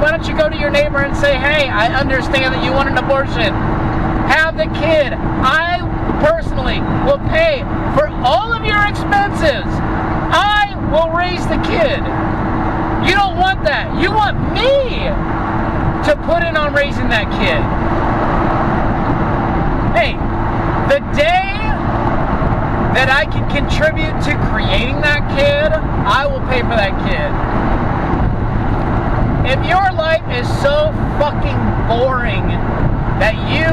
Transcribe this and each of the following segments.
why don't you go to your neighbor and say, hey, I understand that you want an abortion. Have the kid. I personally will pay for all of your expenses. I will raise the kid. You don't want that. You want me to put in on raising that kid. Hey, the day that I can contribute to creating that kid, I will pay for that kid. If your life is so fucking boring that you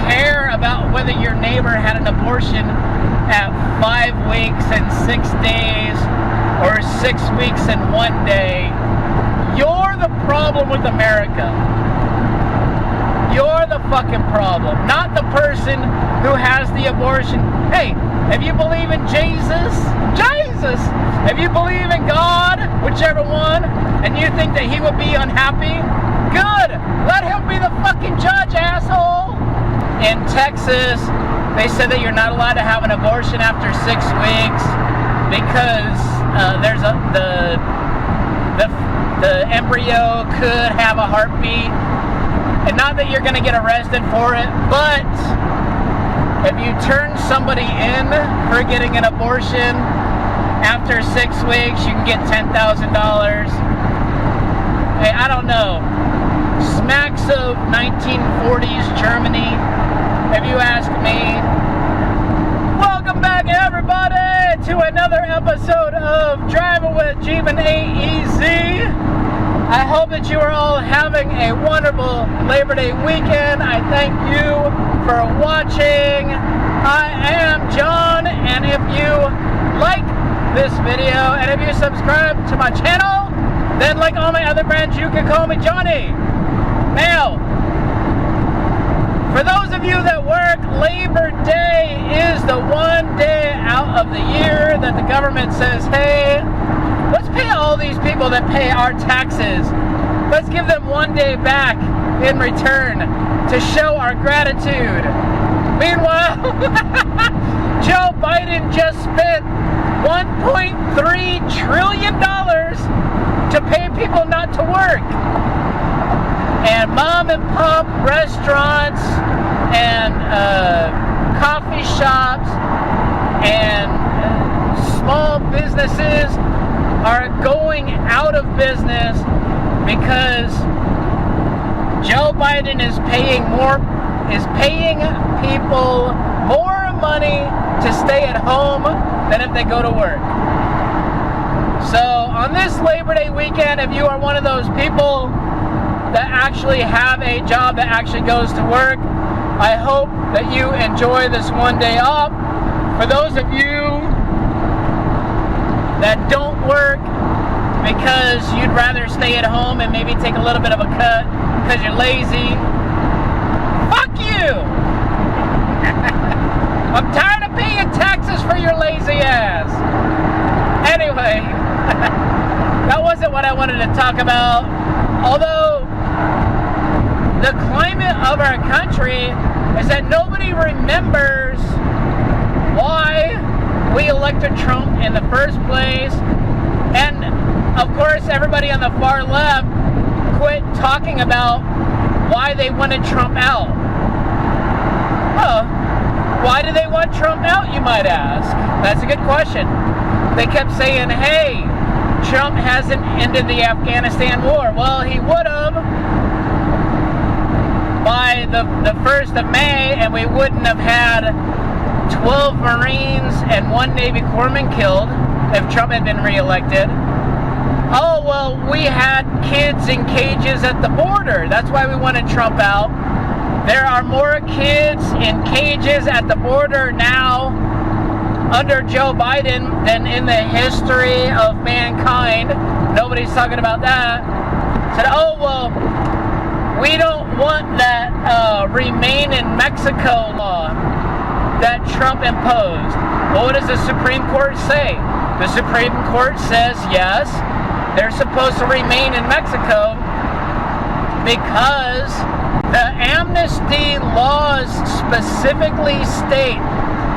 care about whether your neighbor had an abortion at 5 weeks and 6 days or 6 weeks and 1 day, you're the problem with America. You're the fucking problem, not the person who has the abortion. Hey, if you believe in Jesus, if you believe in God, whichever one, and you think that he would be unhappy, good. Let him be the fucking judge, asshole. In Texas, they said that you're not allowed to have an abortion after 6 weeks because the embryo could have a heartbeat. And not that you're going to get arrested for it, but if you turn somebody in for getting an abortion after 6 weeks, you can get $10,000. Hey, I don't know. Smacks of 1940s Germany, if you ask me. Welcome back, everybody, to another episode of Driving with Jim and AEZ. I hope that you are all having a wonderful Labor Day weekend. I thank you for watching. I am John, and if you like this video, and if you subscribe to my channel, then like all my other friends, you can call me Johnny. Now, for those of you that work, Labor Day is the one day out of the year that the government says, hey, let's pay all these people that pay our taxes. Let's give them 1 day back in return to show our gratitude. Meanwhile, Joe Biden just spent $1.3 trillion to pay people not to work. And mom and pop restaurants and coffee shops and small businesses are going out of business because Joe Biden is paying people more money to stay at home than if they go to work. So on this Labor Day weekend, if you are one of those people that actually have a job that actually goes to work, I hope that you enjoy this 1 day off. For those of you that don't work because you'd rather stay at home and maybe take a little bit of a cut because you're lazy, fuck you! I'm tired of paying taxes for your lazy ass. Anyway, that wasn't what I wanted to talk about. Although the climate of our country is that nobody remembers why we elected Trump in the first place. And of course, everybody on the far left quit talking about why they wanted Trump out. Why do they want Trump out, you might ask? That's a good question. They kept saying, hey, Trump hasn't ended the Afghanistan war. Well, he would have by the 1st of May, and we wouldn't have had 12 Marines and 1 Navy corpsman killed if Trump had been reelected. Oh, well, we had kids in cages at the border. That's why we wanted Trump out. There are more kids in cages at the border now under Joe Biden than in the history of mankind. Nobody's talking about that. Said, oh, well, we don't want that Remain in Mexico law that Trump imposed. Well, what does the Supreme Court say? The Supreme Court says, yes, they're supposed to remain in Mexico because the amnesty laws specifically state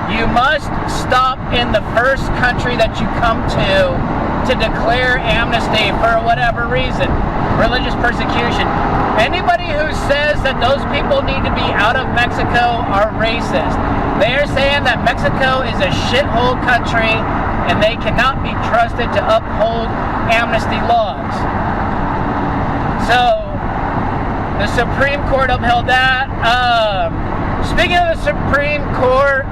you must stop in the first country that you come to to declare amnesty for whatever reason, religious persecution. Anybody who says that those people need to be out of Mexico are racist. They are saying that Mexico is a shithole country and they cannot be trusted to uphold amnesty laws. So, the Supreme Court upheld that. Speaking of the Supreme Court,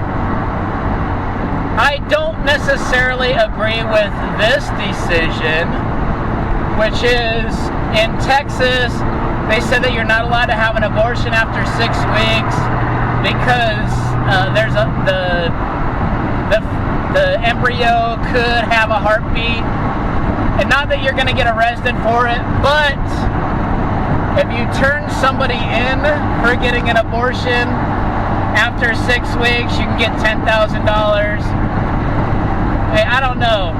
I don't necessarily agree with this decision, which is in Texas, they said that you're not allowed to have an abortion after 6 weeks because the embryo could have a heartbeat. And not that you're going to get arrested for it, but if you turn somebody in for getting an abortion after 6 weeks, you can get $10,000. Hey, I don't know.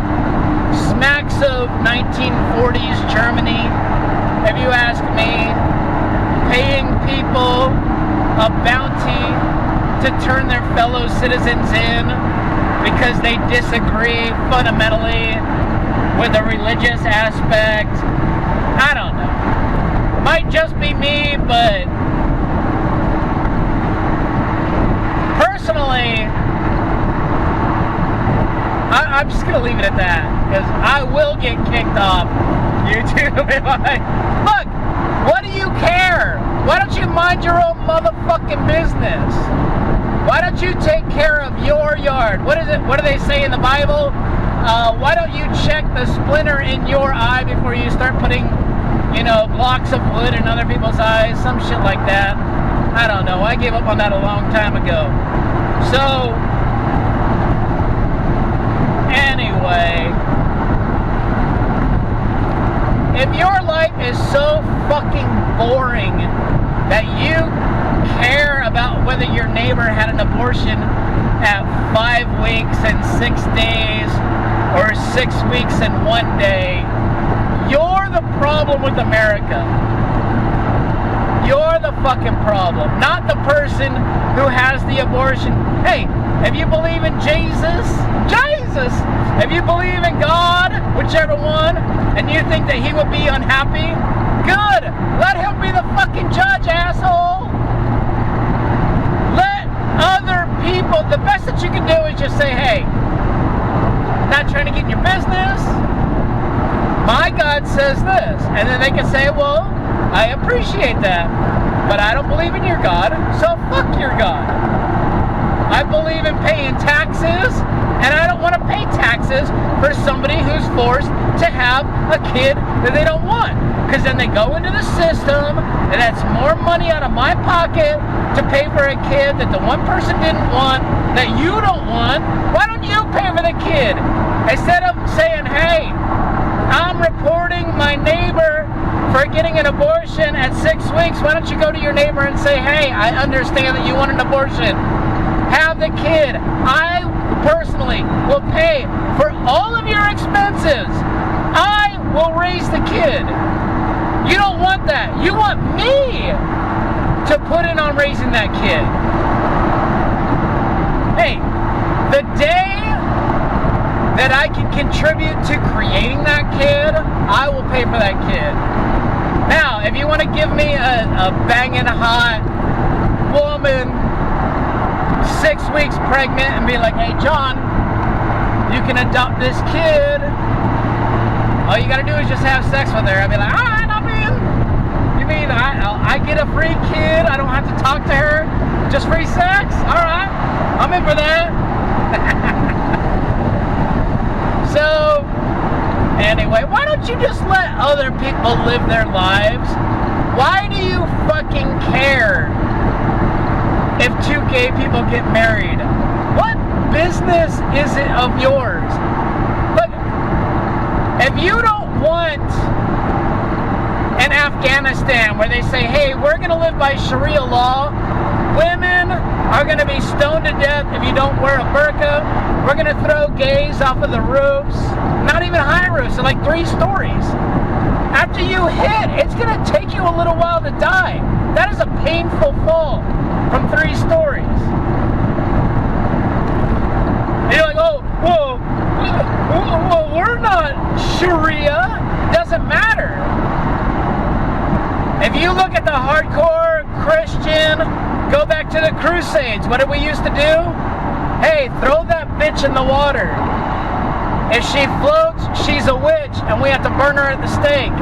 Smacks of 1940s Germany, if you ask me. Paying people a bounty to turn their fellow citizens in because they disagree fundamentally with the religious aspect. I don't know. Might just be me, but personally, I'm just gonna leave it at that because I will get kicked off YouTube if I look. What do you care? Why don't you mind your own motherfucking business? Why don't you take care of your yard? What is it? What do they say in the Bible? Why don't you check the splinter in your eye before you start putting, blocks of wood in other people's eyes? Some shit like that. I don't know. I gave up on that a long time ago. So, anyway, if your life is so fucking boring that you care about whether your neighbor had an abortion at 5 weeks and 6 days or 6 weeks and 1 day, you're the problem with America. You're the fucking problem, not the person who has the abortion. Hey, if you believe in Jesus, if you believe in God, whichever one, and you think that he would be unhappy, good. Let him be the fucking judge, asshole. Let other people, the best that you can do is just say, hey, not trying to get in your business. My God says this. And then they can say, well, I appreciate that, but I don't believe in your God, so fuck your God. I believe in paying taxes, and I don't want to pay taxes for somebody who's forced to have a kid that they don't want. Because then they go into the system, and that's more money out of my pocket to pay for a kid that the one person didn't want, that you don't want. Why don't you pay for the kid? Instead of saying, hey, I'm reporting my neighbor for getting an abortion at 6 weeks, why don't you go to your neighbor and say, hey, I understand that you want an abortion. Have the kid. I personally will pay for all of your expenses. I will raise the kid. You don't want that. You want me to put in on raising that kid. Hey, the day that I can contribute to creating that kid, I will pay for that kid. Now, if you want to give me a banging hot woman 6 weeks pregnant and be like, hey, John, you can adopt this kid. All you got to do is just have sex with her. I'd be like, all right, I'm in. You mean I get a free kid? I don't have to talk to her? Just free sex? All right, I'm in for that. So, anyway, why don't you just let other people live their lives? Why do you fucking care if 2 gay people get married? What business is it of yours? Look, if you don't want an Afghanistan where they say, hey, we're going to live by Sharia law, women are going to be stoned to death if you don't wear a burqa, we're going to throw gays off of the roofs, not even high roofs, so like 3 stories. After you hit, it's going to take you a little while to die. That is a painful fall from 3 stories. And you're like, oh, whoa, we're not If you look at the hardcore Christian, go back to the Crusades. What did we used to do? Hey, throw that bitch in the water. If she floats, she's a witch, and we have to burn her at the stake.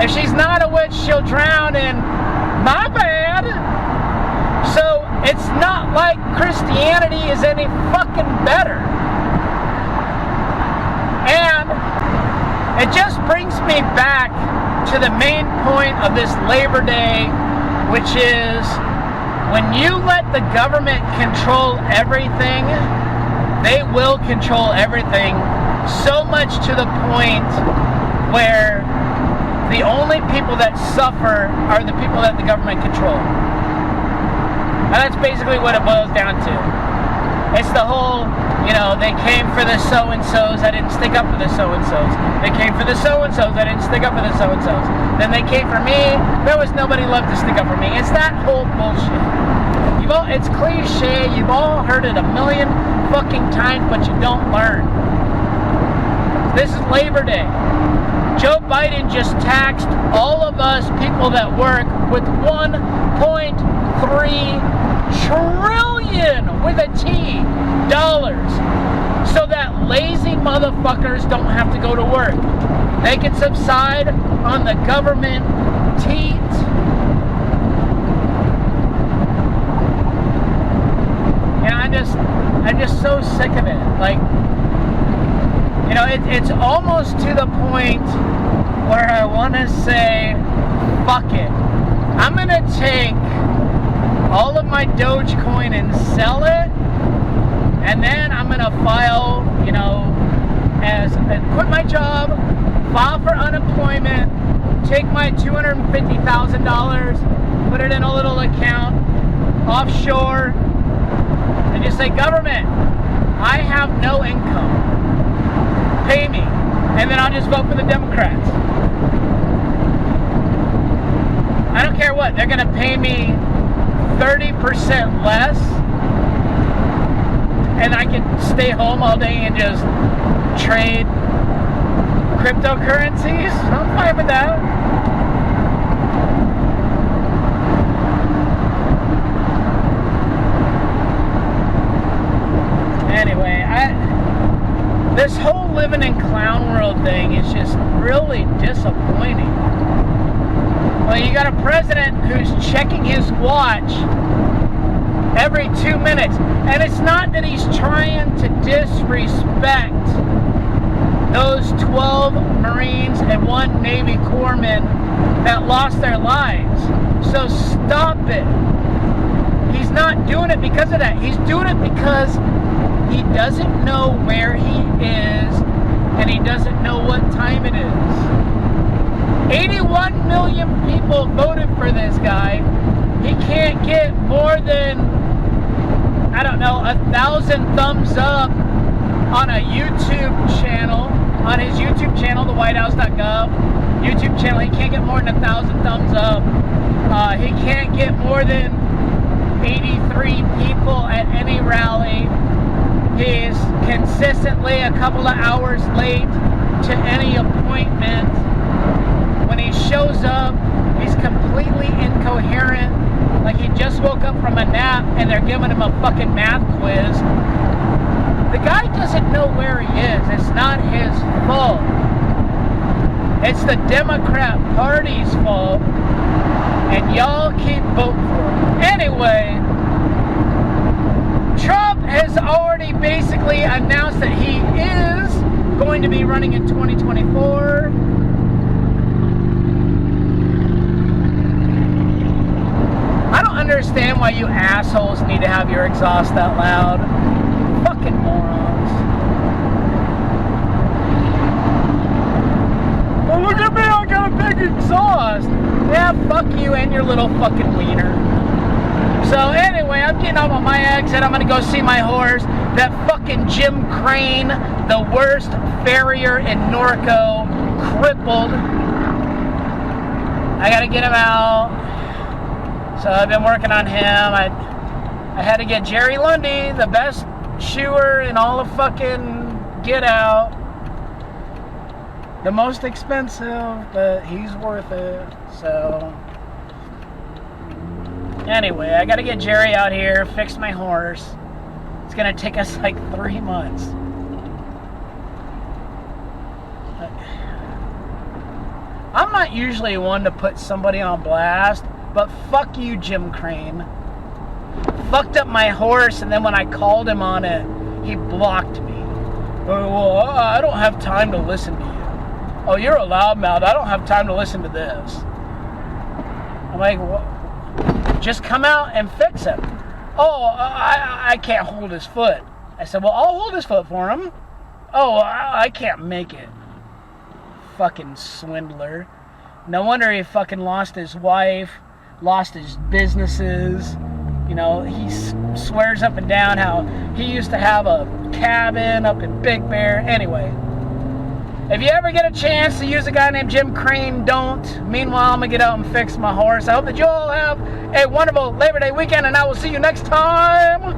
If she's not a witch, she'll drown in my bad. So it's not like Christianity is any fucking better. And it just brings me back to the main point of this Labor Day, which is when you let the government control everything, they will control everything, so much to the point where the only people that suffer are the people that the government control. And that's basically what it boils down to. It's the whole, they came for the so-and-sos, I didn't stick up for the so-and-sos. They came for the so-and-sos, I didn't stick up for the so-and-sos. Then they came for me, there was nobody left to stick up for me. It's that whole bullshit. It's cliche, you've all heard it a million fucking times, but you don't learn. This is Labor Day. Joe Biden just taxed all of us people that work with $1.3 trillion with a T dollars, so that lazy motherfuckers don't have to go to work. They can subside on the government teat. And I'm just so sick of it. Like, it's almost to the point where I want to say, fuck it. I'm going to take all of my Dogecoin and sell it, and then I'm going to file, quit my job, file for unemployment, take my $250,000, put it in a little account, offshore, and just say, government, I have no income. Pay me. And then I'll just vote for the Democrats. I don't care what. They're going to pay me 30% less. And I can stay home all day and just trade cryptocurrencies. I'm fine with that. Anyway, this whole living in clown world thing is just really disappointing. Well, you got a president who's checking his watch every 2 minutes. And it's not that he's trying to disrespect those 12 Marines and 1 Navy corpsman that lost their lives. So stop it. He's not doing it because of that. He's doing it because he doesn't know where he is, and he doesn't know what time it is. 81 million people voted for this guy. He can't get more than, 1,000 thumbs up on a YouTube channel, on his YouTube channel, the whitehouse.gov YouTube channel. He can't get more than 1,000 thumbs up. He can't get more than 83 people at any rally. He's consistently a couple of hours late to any appointment. When he shows up, he's completely incoherent, like he just woke up from a nap and they're giving him a fucking math quiz. The guy doesn't know where he is. It's not his fault. It's the Democrat Party's fault, and y'all keep voting for him. Anyway, Trump has already basically announced that he is going to be running in 2024. I don't understand why you assholes need to have your exhaust that loud. Fucking morons. Well, look at me, I got a big exhaust. Yeah, fuck you and your little fucking wiener. So anyway, I'm getting off on my exit. I'm going to go see my horse. That fucking Jim Crane, the WORST Ferrier in Norco, crippled. I got to get him out. So I've been working on him. I had to get Jerry Lundy, the best shoer in all of fucking Get Out. the most expensive, but he's worth it. So anyway, I gotta get Jerry out here, fix my horse. It's gonna take us like 3 months. I'm not usually one to put somebody on blast, but fuck you, Jim Crane. Fucked up my horse, and then when I called him on it, he blocked me. Well, I don't have time to listen to you. Oh, you're a loudmouth. I don't have time to listen to this. I'm like, well, just come out and fix it. Oh, I can't hold his foot. I said, well, I'll hold his foot for him. Oh, I can't make it. Fucking swindler. No wonder he fucking lost his wife, lost his businesses. You know, he swears up and down how he used to have a cabin up in Big Bear. Anyway, if you ever get a chance to use a guy named Jim Crane, don't. Meanwhile, I'm going to get out and fix my horse. I hope that you all have a wonderful Labor Day weekend, and I will see you next time.